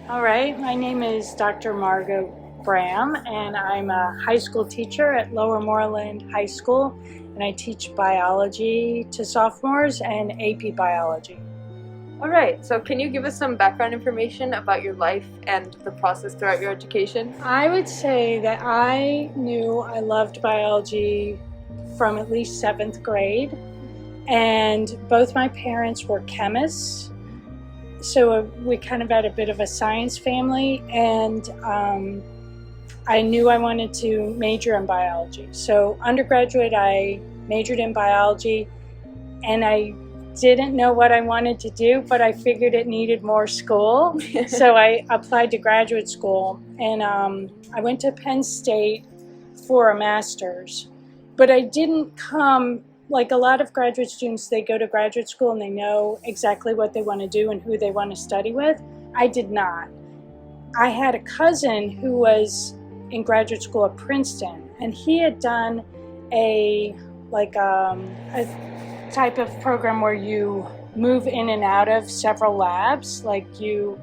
All right, my name is Dr. Margot Bram, and I'm a high school teacher at Lower Moreland High School, and I teach biology to sophomores and AP biology. All right, so can you give us some background information about your life and the process throughout your education? I would say that I knew I loved biology from at least 7th grade, and both my parents were chemists. So we kind of had a bit of a science family, and I knew I wanted to major in biology. So undergraduate, I majored in biology, and I didn't know what I wanted to do, but I figured it needed more school. So I applied to graduate school, and I went to Penn State for a master's. But I didn't come, like a lot of graduate students, they go to graduate school and they know exactly what they want to do and who they want to study with. I did not. I had a cousin who was in graduate school at Princeton, and he had done a type of program where you move in and out of several labs. Like you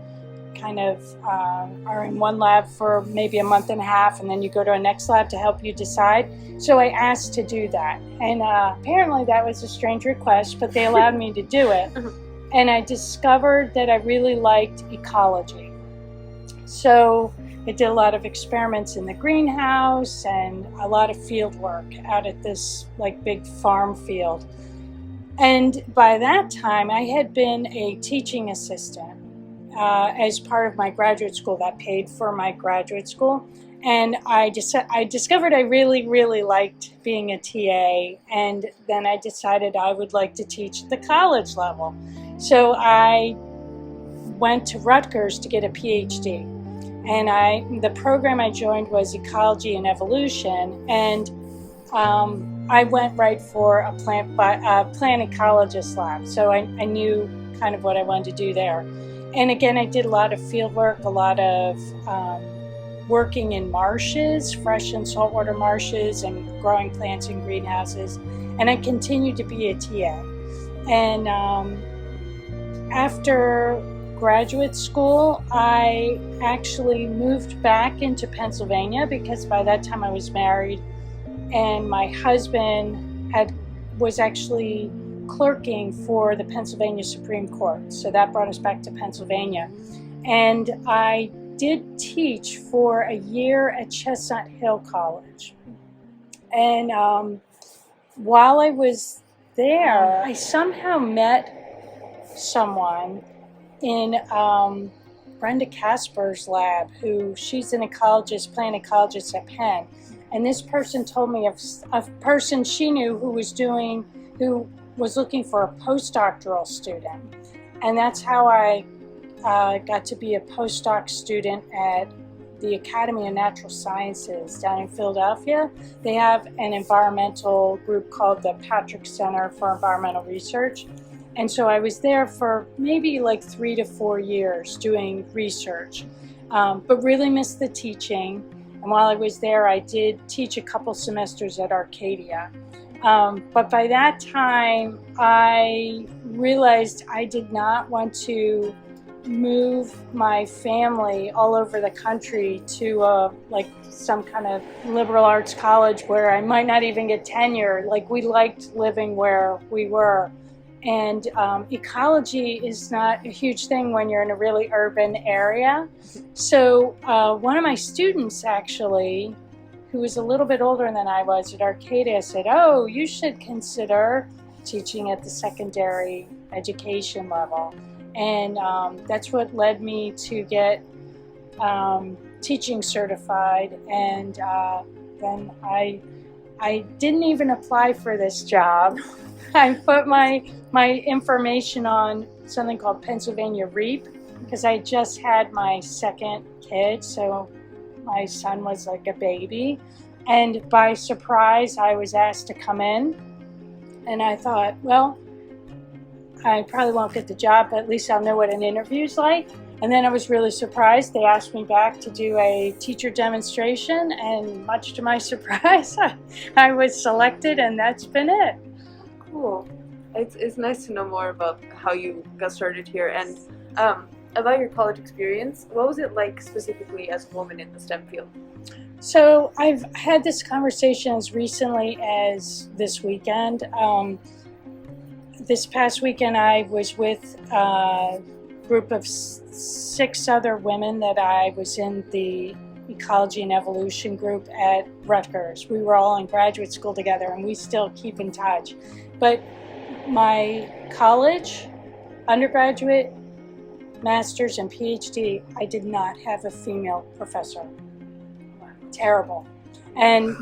kind of are in one lab for maybe a month and a half, and then you go to a next lab to help you decide. So I asked to do that, and apparently that was a strange request, but they allowed me to do it. And I discovered that I really liked ecology. So I did a lot of experiments in the greenhouse and a lot of field work out at this big farm field. And by that time, I had been a teaching assistant as part of my graduate school that paid for my graduate school. And I discovered I really, really liked being a TA. And then I decided I would like to teach the college level. So I went to Rutgers to get a PhD. And the program I joined was ecology and evolution. And I went right for a plant ecologist lab. So I knew kind of what I wanted to do there. And again, I did a lot of field work, a lot of working in marshes, fresh and saltwater marshes, and growing plants in greenhouses. And I continued to be a TA. And after graduate school, I actually moved back into Pennsylvania because by that time I was married, and my husband was actually clerking for the Pennsylvania Supreme Court. So that brought us back to Pennsylvania. And I did teach for a year at Chestnut Hill College. And while I was there, I somehow met someone in Brenda Casper's lab, she's an ecologist, plant ecologist at Penn. And this person told me of a person she knew who was looking for a postdoctoral student. And that's how I got to be a postdoc student at the Academy of Natural Sciences down in Philadelphia. They have an environmental group called the Patrick Center for Environmental Research. And so I was there for maybe 3 to 4 years doing research, but really missed the teaching. And while I was there, I did teach a couple semesters at Arcadia. But by that time, I realized I did not want to move my family all over the country to some kind of liberal arts college where I might not even get tenure. We liked living where we were. And ecology is not a huge thing when you're in a really urban area. So one of my students actually, who was a little bit older than I was at Arcadia, said, "Oh, you should consider teaching at the secondary education level." And that's what led me to get teaching certified. And then I didn't even apply for this job. I put my information on something called Pennsylvania REAP because I just had my second kid, so my son was like a baby. And by surprise, I was asked to come in. And I thought, well, I probably won't get the job, but at least I'll know what an interview's like. And then I was really surprised. They asked me back to do a teacher demonstration, and much to my surprise, I was selected, and that's been it. Cool. It's nice to know more about how you got started here. And about your college experience, what was it like specifically as a woman in the STEM field? So I've had this conversation as recently as this weekend. This past weekend I was with a group of 6 other women that I was in the Ecology and Evolution group at Rutgers. We were all in graduate school together and we still keep in touch. But my college, undergraduate, master's, and PhD, I did not have a female professor. Terrible. And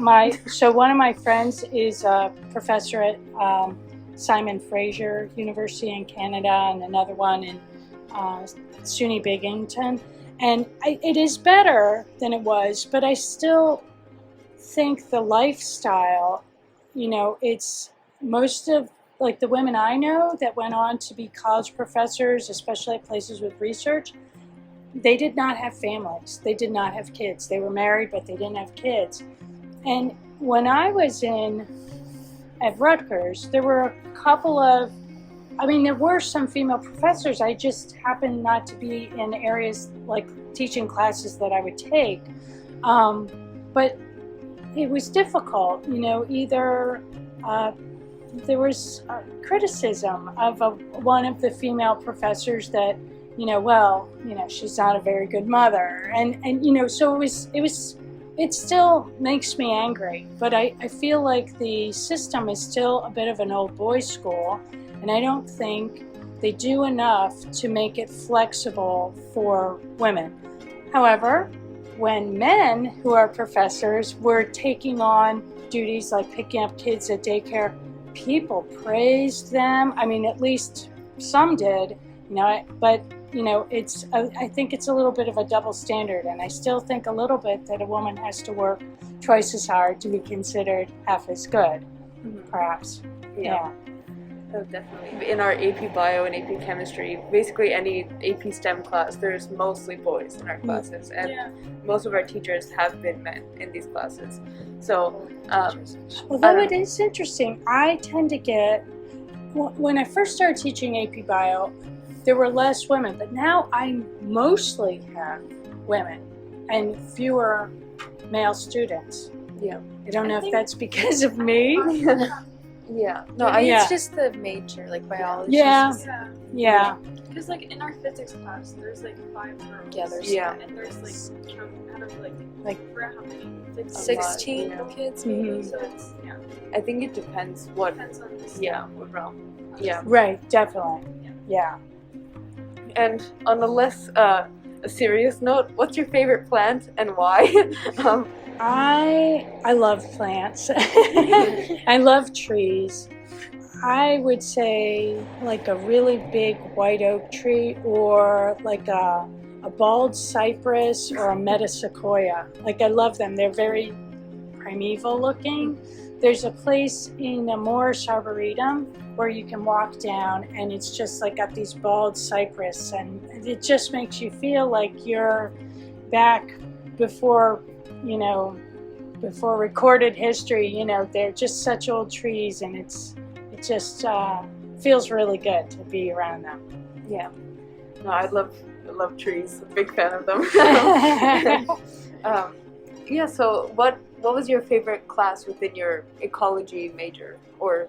so one of my friends is a professor at Simon Fraser University in Canada, and another one in SUNY Binghamton. And it is better than it was, but I still think the lifestyle, it's most of like the women I know that went on to be college professors, especially at places with research, they did not have families. They did not have kids. They were married, but they didn't have kids. And when I was at Rutgers, there were a couple of, there were some female professors. I just happened not to be in areas like teaching classes that I would take. But it was difficult, either there was criticism of one of the female professors that, she's not a very good mother. And so it still makes me angry. But I feel like the system is still a bit of an old boys' school. And I don't think they do enough to make it flexible for women. However, when men who are professors were taking on duties like picking up kids at daycare, people praised them. At least some did, but I think it's a little bit of a double standard, and I still think a little bit that a woman has to work twice as hard to be considered half as good, perhaps. Yeah. Oh, definitely. In our AP Bio and AP Chemistry, basically any AP STEM class, there's mostly boys in our classes, and most of our teachers have been men in these classes. So, although it is interesting, I tend to get, when I first started teaching AP Bio, there were less women, but now I mostly have women and fewer male students. Yeah. I don't know if that's because of me. Yeah. No, it's just the major, like biology. Yeah. Because in our physics class, there's 5 girls. Yeah, there's and there's out of for how many? 16 kids maybe. Mm-hmm. So it's I think it depends on the what realm. Yeah. Right. Definitely. Yeah. And on a less serious note, what's your favorite plant and why? I love plants. I love trees. I would say a really big white oak tree, or a bald cypress, or a metasequoia. I love them. They're very primeval looking. There's a place in Morris Arboretum where you can walk down, and it's just got these bald cypress, and it just makes you feel like you're back before recorded history. They're just such old trees, and it just feels really good to be around them. Yeah. No, I love trees. I'm a big fan of them. Yeah. So what was your favorite class within your ecology major, or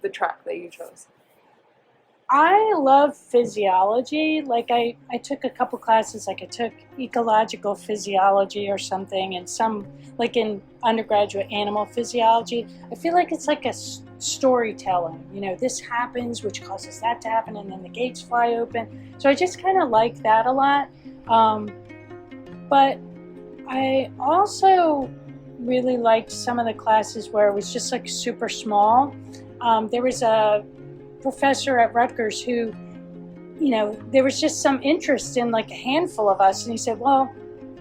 the track that you chose? I love physiology. I took a couple classes, I took ecological physiology or something, and some, in undergraduate, animal physiology. I feel like it's a storytelling. This happens, which causes that to happen, and then the gates fly open. So I just kind of like that a lot. But I also really liked some of the classes where it was just super small. There was a professor at Rutgers who, there was just some interest in a handful of us, and he said, well,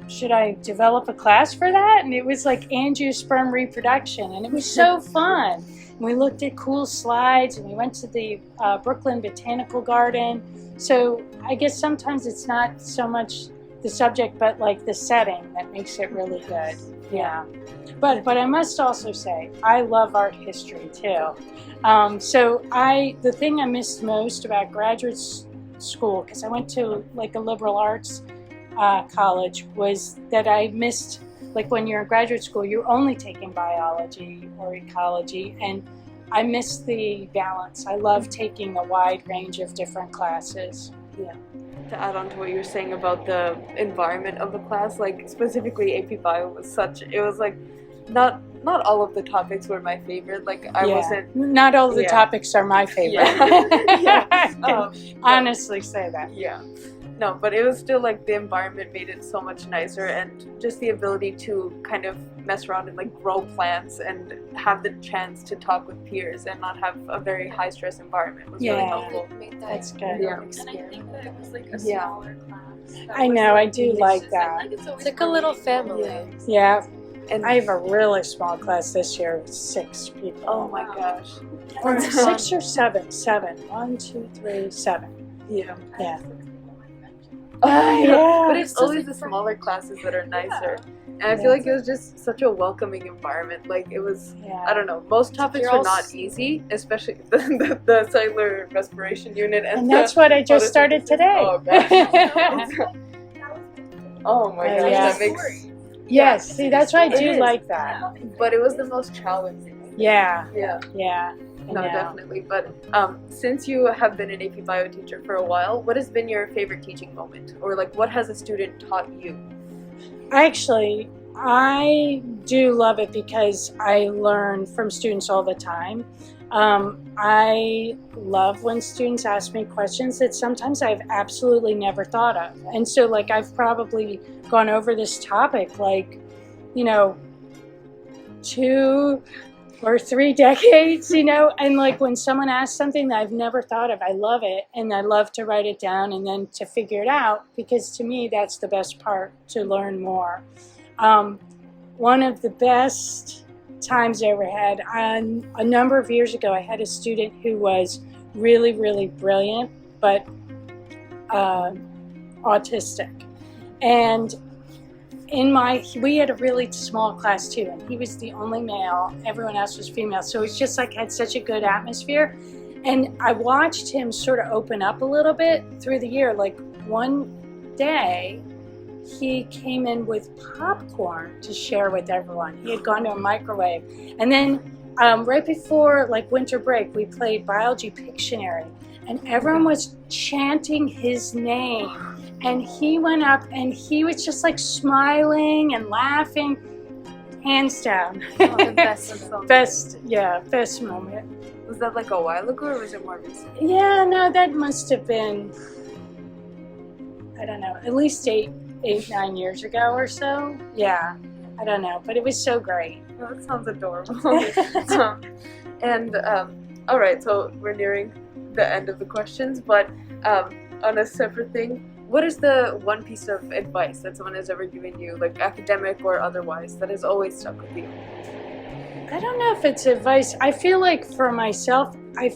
should I develop a class for that? And it was angiosperm reproduction, and it was so fun. And we looked at cool slides, and we went to the Brooklyn Botanical Garden. So I guess sometimes it's not so much the subject, but the setting that makes it really good. Yeah. But I must also say, I love art history too. So the thing I missed most about graduate school, because I went to like a liberal arts college, was that I missed, like when you're in graduate school, you're only taking biology or ecology, and I missed the balance. I love taking a wide range of different classes. Yeah. To add on to what you were saying about the environment of the class, like specifically AP Bio was like not all of the topics were my favorite. Like I wasn't. Not all of the topics are my favorite. Yeah. I can honestly say that. Yeah. No, but it was still like the environment made it so much nicer, and just the ability to kind of mess around and like grow plants and have the chance to talk with peers and not have a very high stress environment was really helpful. That's good. Yeah. And I think that it was like a smaller class. I know, I do like that. It's like a little family. Yeah. And I have a really small class this year with 6 people. oh my gosh. Or 6 or 7. 7. 1, 2, 3, 7. Yeah. Yeah. Yeah. But it's always the smaller classes that are nicer. And I feel like it was just such a welcoming environment. Like it was, I don't know, most topics were not easy, especially the cellular respiration unit. And that's what I just started today. Oh gosh. Oh my gosh, that makes... Yes, see, that's why I do like that. But it was the most challenging. Yeah. Yeah. Yeah. No, definitely. But since you have been an AP Bio teacher for a while, what has been your favorite teaching moment? Or like what has a student taught you? Actually, I do love it because I learn from students all the time. I love when students ask me questions that sometimes I've absolutely never thought of. And so like I've probably gone over this topic like, 2 or 3 decades, and like when someone asks something that I've never thought of, I love it, and I love to write it down and then to figure it out, because to me that's the best part, to learn more. One of the best times I ever had, a number of years ago, I had a student who was really, really brilliant, but autistic. And we had a really small class too, and he was the only male, everyone else was female, so it's just like had such a good atmosphere. And I watched him sort of open up a little bit through the year. Like one day he came in with popcorn to share with everyone. He had gone to a microwave, and then right before like winter break we played Biology Pictionary, and everyone was chanting his name. And he went up and he was just like smiling and laughing, hands down. Oh, the best moment. Was that like a while ago or was it more recent? Yeah, no, that must have been, I don't know, at least 8-9 years ago or so. Yeah, I don't know, but it was so great. Oh, that sounds adorable. And all right, so we're nearing the end of the questions, but on a separate thing, what is the one piece of advice that someone has ever given you, like academic or otherwise, that has always stuck with you? I don't know if it's advice. I feel like for myself, I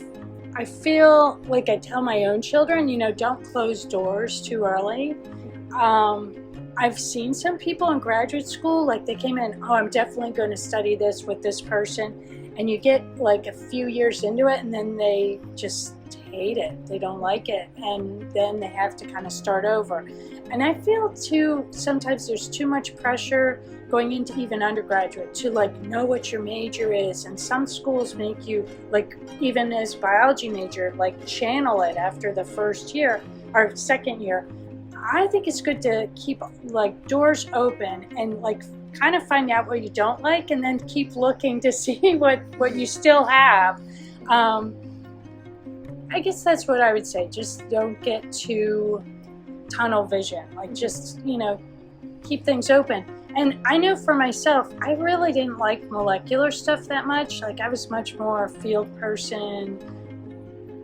feel like I tell my own children, don't close doors too early. I've seen some people in graduate school, like they came in, I'm definitely going to study this with this person. And you get like a few years into it and then they just hate it. They don't like it. And then they have to kind of start over. And I feel too, sometimes there's too much pressure going into even undergraduate to like know what your major is. And some schools make you, like even as biology major, like channel it after the first year or second year. I think it's good to keep like doors open and like kind of find out what you don't like and then keep looking to see what you still have. I guess that's what I would say. Just don't get too tunnel vision. Like just, keep things open. And I know for myself, I really didn't like molecular stuff that much. Like I was much more a field person,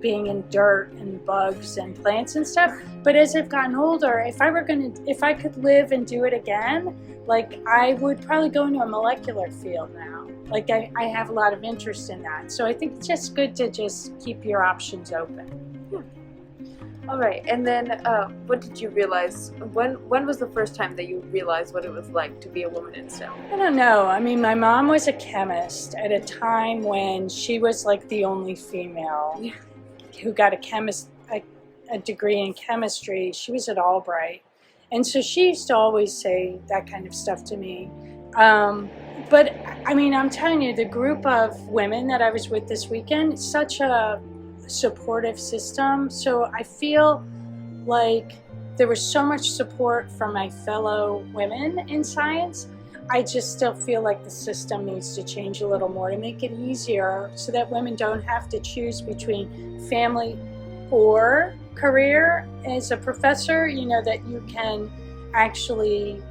being in dirt and bugs and plants and stuff. But as I've gotten older, if I could live and do it again, like I would probably go into a molecular field now. Like I have a lot of interest in that. So I think it's just good to just keep your options open. All right, and then what did you realize, when was the first time that you realized what it was like to be a woman in STEM? I don't know. I mean, my mom was a chemist at a time when she was like the only female who got a a degree in chemistry. She was at Albright. And so she used to always say that kind of stuff to me. But I mean, I'm telling you, the group of women that I was with this weekend, it's such a supportive system. So I feel like there was so much support from my fellow women in science. I just still feel like the system needs to change a little more to make it easier so that women don't have to choose between family or career as a professor, you know, that you can actually,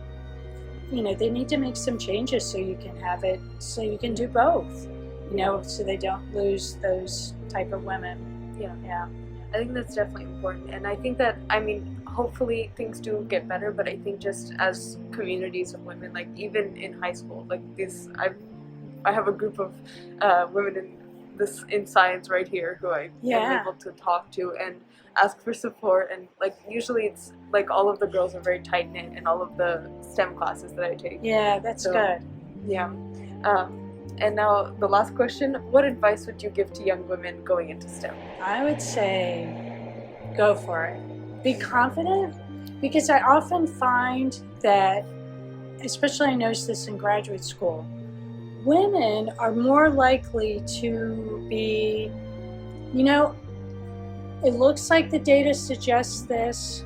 you know, they need to make some changes so you can have it, so you can do both, you know, so they don't lose those type of women. Yeah. I think that's definitely important, and I think that, I mean, hopefully things do get better, but I think just as communities of women, like even in high school, like this, I have a group of women in science right here who I am able to talk to and ask for support, and like usually it's like all of the girls are very tight knit in all of the STEM classes that I take. Yeah, that's good. Yeah. And now the last question, what advice would you give to young women going into STEM? I would say go for it. Be confident, because I often find that, especially I notice this in graduate school, women are more likely to be, you know, it looks like the data suggests this,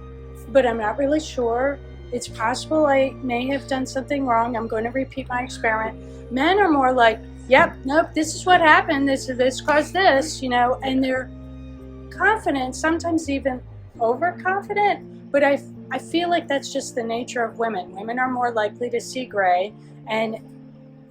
but I'm not really sure. It's possible I may have done something wrong. I'm going to repeat my experiment. Men are more like, yep, nope, this is what happened. This caused this, you know, and they're confident, sometimes even overconfident. But I feel like that's just the nature of women. Women are more likely to see gray, and,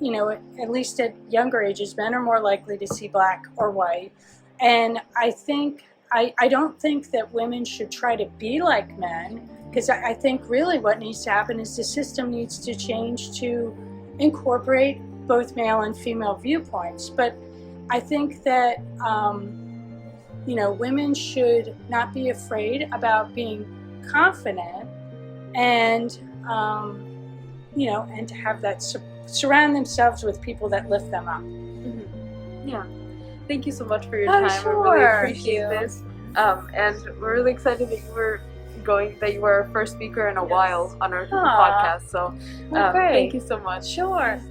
you know, at least at younger ages, men are more likely to see black or white. And I think, I don't think that women should try to be like men, because I think really what needs to happen is the system needs to change to incorporate both male and female viewpoints. But I think that, you know, women should not be afraid about being confident, and, you know, and to have that, surround themselves with people that lift them up. Mm-hmm. Yeah. Thank you so much for your time. Sure. I really appreciate this. And we're really excited that you were our first speaker in a while on our podcast. So great. thank you so much. Sure.